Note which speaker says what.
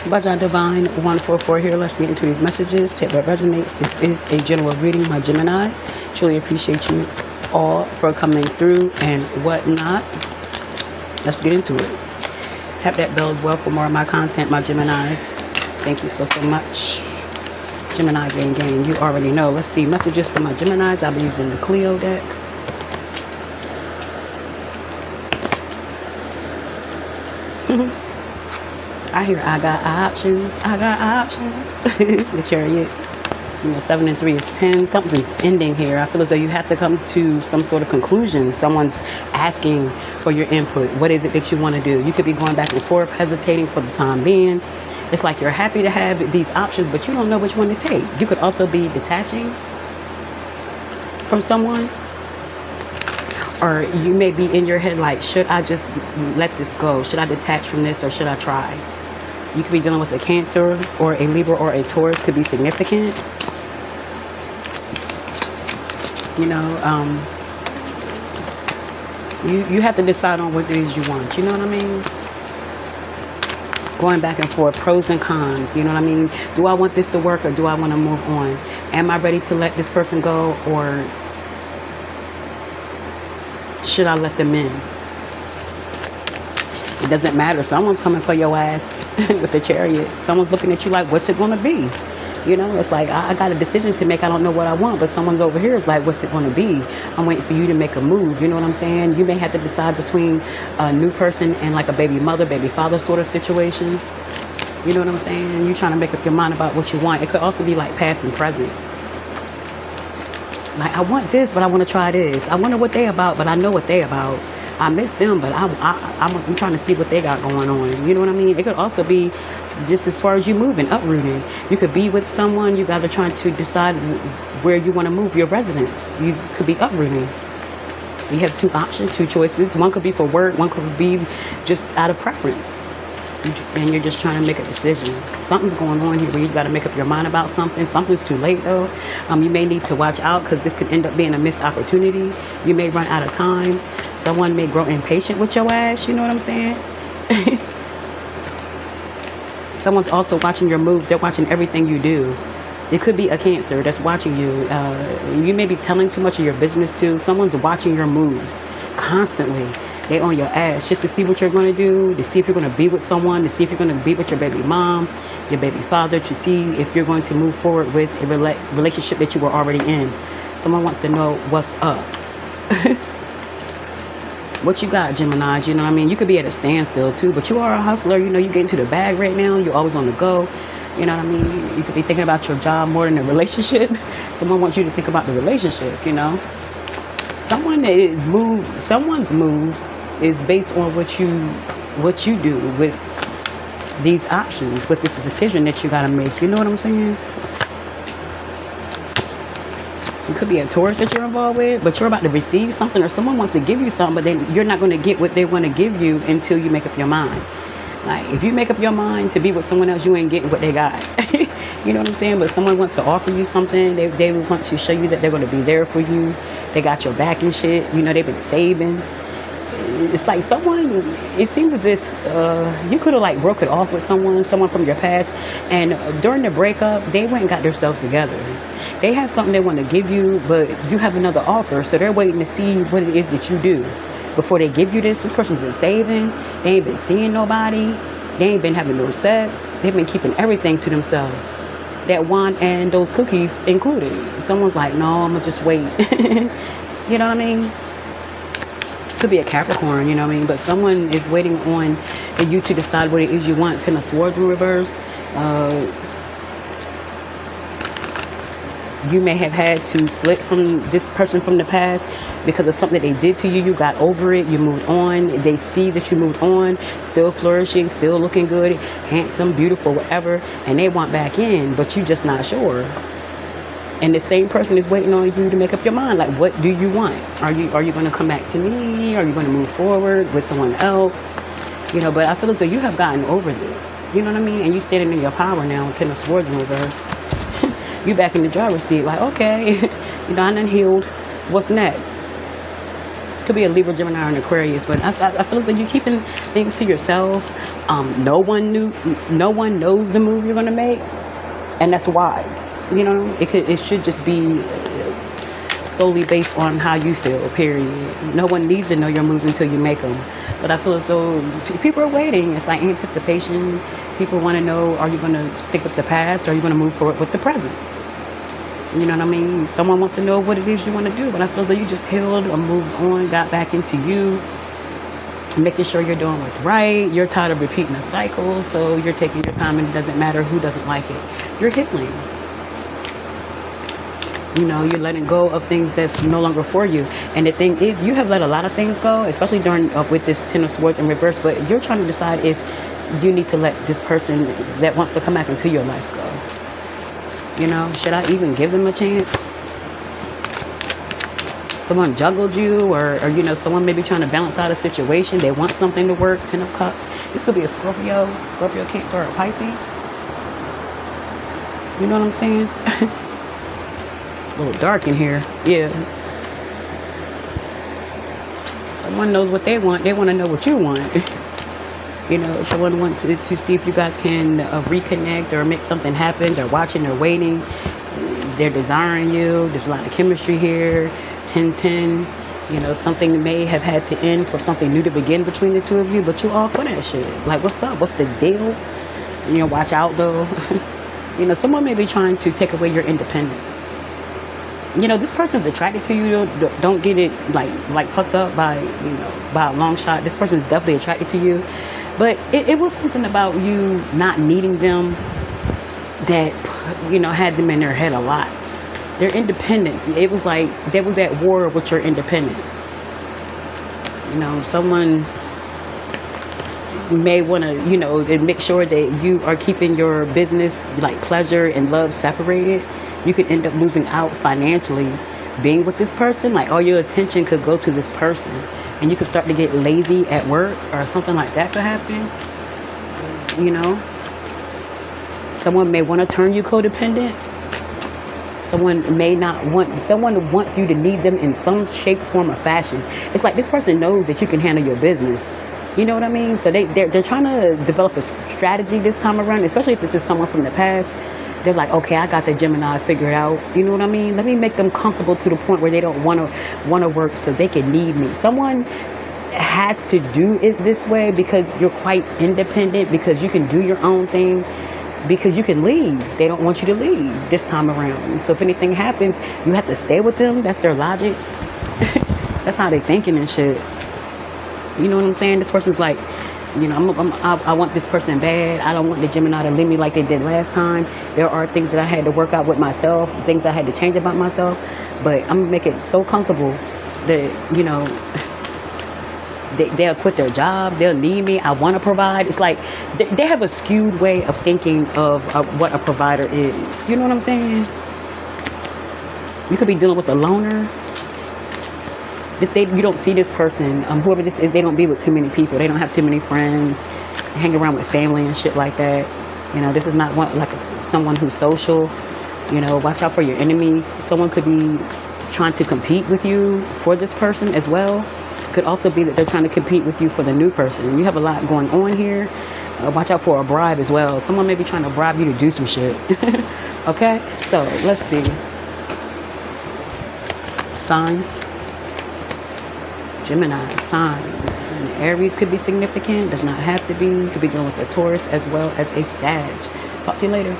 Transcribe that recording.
Speaker 1: Bajan Divine 144 here. Let's get into these messages. Take what resonates. This is a general reading, my Geminis. Truly appreciate you all for coming through and whatnot. Let's get into it. Tap that bell as well for more of my content, my Geminis. Thank you so much. Gemini gang, you already know. Let's see messages for my Geminis. I'll be using the Clio deck. I hear I got options. The Chariot. 7 and 3 is 10. Something's ending here. I feel as though you have to come to some sort of conclusion. Someone's asking for your input. What is it that you want to do? You could be going back and forth, hesitating for the time being. It's like you're happy to have these options, but you don't know which one to take. You could also be detaching from someone. Or you may be in your head like, should I just let this go? Should I detach from this or should I try? You could be dealing with a Cancer or a Libra or a Taurus could be significant. You have to decide on what it is you want. You know what I mean? Going back and forth, pros and cons. You know what I mean? Do I want this to work or do I want to move on? Am I ready to let this person go or should I let them in? It doesn't matter. Someone's coming for your ass with the Chariot. Someone's looking at you like, what's it going to be? It's like, I got a decision to make. I don't know what I want, but someone's over here is like, what's it going to be? I'm waiting for you to make a move. You know what I'm saying? You may have to decide between a new person and like a baby mother, baby father sort of situation. You know what I'm saying? You're trying to make up your mind about what you want. It could also be like past and present. Like, I want this, but I want to try this. I wonder what they about, but I know what they about. I miss them, but I'm trying to see what they got going on. You know what I mean? It could also be just as far as you moving, uprooting. You could be with someone. You got to try to decide where you want to move your residence. You could be uprooting. You have two options, two choices. One could be for work. One could be just out of preference. And you're just trying to make a decision. Something's going on here where you got to make up your mind about something. Something's too late though. You may need to watch out because this could end up being a missed opportunity. You may run out of time. Someone may grow impatient with your ass. You know what I'm saying? Someone's also watching your moves. They're watching everything you do. It could be a Cancer that's watching you. You may be telling too much of your business to. Someone's watching your moves constantly. They on your ass just to see what you're going to do, to see if you're going to be with someone, to see if you're going to be with your baby mom, your baby father, to see if you're going to move forward with a relationship that you were already in. Someone wants to know what's up. What you got, Geminis? You know what I mean? You could be at a standstill too, but you are a hustler. You get into the bag right now. You're always on the go. You know what I mean? You could be thinking about your job more than the relationship. Someone wants you to think about the relationship, Someone's moves is based on what you do with these options, with this decision that you got to make. You know what I'm saying? It could be a Taurus that you're involved with, but you're about to receive something, or someone wants to give you something, but then you're not going to get what they want to give you until you make up your mind. Like, if you make up your mind to be with someone else, you ain't getting what they got. You know what I'm saying? But someone wants to offer you something. They want to show you that they're going to be there for you. They got your back and shit. They've been saving. It's like it seems as if you could have like broke it off with someone from your past, and during the breakup they went and got themselves together. They have something they want to give you, but you have another offer, so they're waiting to see what it is that you do before they give you this. This person's been saving. They ain't been seeing nobody. They ain't been having no sex. They've been keeping everything to themselves, that wine and those cookies included. Someone's like, no, I'm gonna just wait. You know what I mean? Could be a Capricorn, you know what I mean? But someone is waiting on you to decide what it is you want. Ten of Swords in reverse. You may have had to split from this person from the past because of something that they did to you. You got over it. You moved on. They see that you moved on, still flourishing, still looking good, handsome, beautiful, whatever. And they want back in, but you just not sure. And the same person is waiting on you to make up your mind. Like, what do you want? Are you going to come back to me? Are you going to move forward with someone else? But I feel as though you have gotten over this. You know what I mean? And you standing in your power now, Ten of Swords in reverse. You back in the driver's seat, like, okay, I done healed. What's next? Could be a Libra, Gemini, or an Aquarius, but I feel as though you're keeping things to yourself. No one knows the move you're gonna make, and that's wise. You know, it should just be solely based on how you feel. Period. No one needs to know your moves until you make them. But I feel as though people are waiting. It's like anticipation. People want to know: are you gonna stick with the past, or are you gonna move forward with the present? You know what I mean? Someone wants to know what it is you want to do, but I feel as though you just healed or moved on, got back into you, making sure you're doing what's right. You're tired of repeating the cycle, so you're taking your time, and it doesn't matter who doesn't like it. You're healing. You know, you're letting go of things that's no longer for you. And the thing is, you have let a lot of things go, especially during with this Ten of Swords in reverse, but you're trying to decide if you need to let this person that wants to come back into your life go. You know, should I even give them a chance? Someone juggled you, or you know, someone may be trying to balance out a situation. They want something to work. 10 of Cups. This could be a Scorpio, Cancer, or a Pisces. You know what I'm saying? A little dark in here. Yeah. Someone knows what they want. They want to know what you want. You know, someone wants to see if you guys can reconnect or make something happen. They're watching, they're waiting, they're desiring you. There's a lot of chemistry here. 10-10. You know, something may have had to end for something new to begin between the two of you, but you all for that shit. Like, what's up? What's the deal? You know, watch out though. You know, someone may be trying to take away your independence. You know, this person's attracted to you. Don't get it like fucked up by, you know, by a long shot. This person's definitely attracted to you. But it was something about you not needing them that, you know, had them in their head a lot. Their independence. It was like they was at war with your independence. You know, someone may want to, you know, make sure that you are keeping your business, like pleasure and love, separated. You could end up losing out financially being with this person. Like all your attention could go to this person, and you could start to get lazy at work, or something like that could happen. You know, someone may want to turn you codependent. Someone may not want, someone wants you to need them in some shape, form, or fashion. It's like this person knows that you can handle your business. You know what I mean? So they're trying to develop a strategy this time around, especially if this is someone from the past. They're like, okay, I got the Gemini figured out. You know what I mean? Let me make them comfortable to the point where they don't want to work so they can need me. Someone has to do it this way because you're quite independent, because you can do your own thing, because you can leave. They don't want you to leave this time around. So if anything happens, you have to stay with them. That's their logic. That's how they thinking and shit. You know what I'm saying? This person's like, you know, I want this person bad. I don't want the Gemini to leave me like they did last time. There are things that I had to work out with myself, things I had to change about myself. But I'm gonna make it so comfortable that, you know, they'll quit their job. They'll need me. I want to provide. It's like they have a skewed way of thinking of what a provider is. You know what I'm saying? You could be dealing with a loner. If you don't see this person, whoever this is, they don't be with too many people. They don't have too many friends. They hang around with family and shit like that. You know, this is not someone who's social. You know, watch out for your enemies. Someone could be trying to compete with you for this person as well. Could also be that they're trying to compete with you for the new person. You have a lot going on here. Watch out for a bribe as well. Someone may be trying to bribe you to do some shit. Okay, so let's see. Signs. Gemini, signs. And Aries could be significant. Does not have to be. Could be dealing with a Taurus as well as a Sag. Talk to you later.